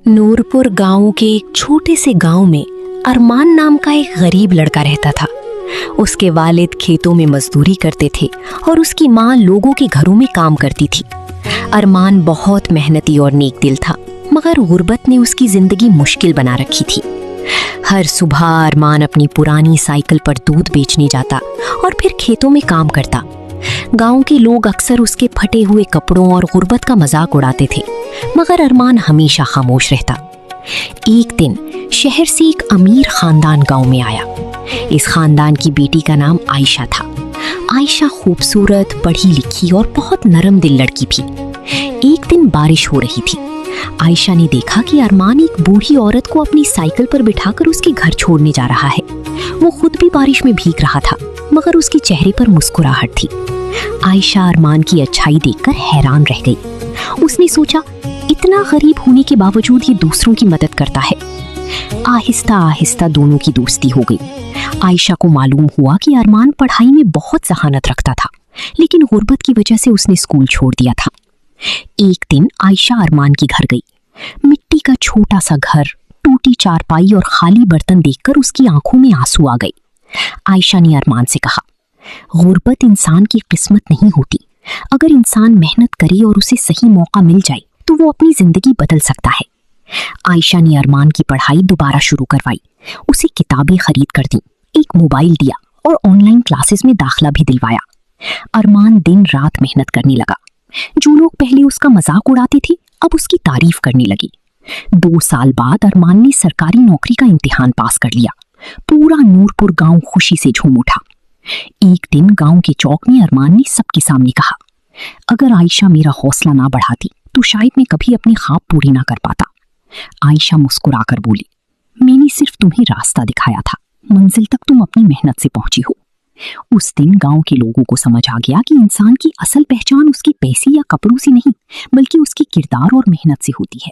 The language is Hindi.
नूरपुर गांव के एक छोटे से गांव में अरमान नाम का एक गरीब लड़का रहता था। उसके वालिद खेतों में मजदूरी करते थे और उसकी माँ लोगों के घरों में काम करती थी। अरमान बहुत मेहनती और नेक दिल था, मगर गुर्बत ने उसकी जिंदगी मुश्किल बना रखी थी। हर सुबह अरमान अपनी पुरानी साइकिल पर दूध बेचने जाता और फिर खेतों में काम करता। गांव के लोग अक्सर उसके फटे हुए कपड़ों और गुर्बत का मजाक उड़ाते थे, मगर अरमान हमेशा खामोश रहता। एक दिन शहर से एक अमीर खानदान गांव में आया। इस खानदान की बेटी का नाम आयशा था। आयशा खूबसूरत, पढ़ी लिखी और बहुत नरम दिल लड़की थी। एक दिन बारिश हो रही थी। आयशा ने देखा कि अरमान एक बूढ़ी औरत को अपनी साइकिल पर बिठाकर उसके घर छोड़ने जा रहा है। वो खुद भी बारिश में भीग रहा था, मगर उसके चेहरे पर मुस्कुराहट थी। आयशा अरमान की अच्छाई देखकर हैरान रह गई। उसने सोचा, इतना गरीब होने के बावजूद ये दूसरों की मदद करता है। आहिस्ता आहिस्ता दोनों की दोस्ती हो गई। आयशा को मालूम हुआ कि अरमान पढ़ाई में बहुत जहानत रखता था, लेकिन गुर्बत की वजह से उसने स्कूल छोड़ दिया था। एक दिन आयशा अरमान के घर गई। मिट्टी का छोटा सा घर, टूटी चारपाई और खाली बर्तन देखकर उसकी आंखों में आंसू आ गए। आयशा ने अरमान से कहा, गुर्बत इंसान की किस्मत नहीं होती। अगर इंसान मेहनत करे और उसे सही मौका मिल जाए तो वो अपनी जिंदगी बदल सकता है। आयशा ने अरमान की पढ़ाई दोबारा शुरू करवाई, उसे किताबें खरीद कर दी, एक मोबाइल दिया और ऑनलाइन क्लासेस में दाखिला भी दिलवाया। अरमान दिन रात मेहनत करने लगा। जो लोग पहले उसका मजाक उड़ाते थे, अब उसकी तारीफ करने लगी। 2 साल बाद अरमान ने सरकारी नौकरी का इम्तिहान पास कर लिया। पूरा नूरपुर गांव खुशी से झूम उठा। एक दिन गांव के चौक में अरमान ने सबके सामने कहा, अगर आयशा मेरा हौसला ना बढ़ाती तो शायद मैं कभी अपने ख्वाब पूरे ना कर पाता। आयशा मुस्कुराकर बोली, मैंने सिर्फ तुम्हें रास्ता दिखाया था, मंजिल तक तुम अपनी मेहनत से पहुंची हो। उस दिन गांव के लोगों को समझ आ गया कि इंसान की असल पहचान उसके पैसे या कपड़ों से नहीं, बल्कि उसके किरदार और मेहनत से होती है।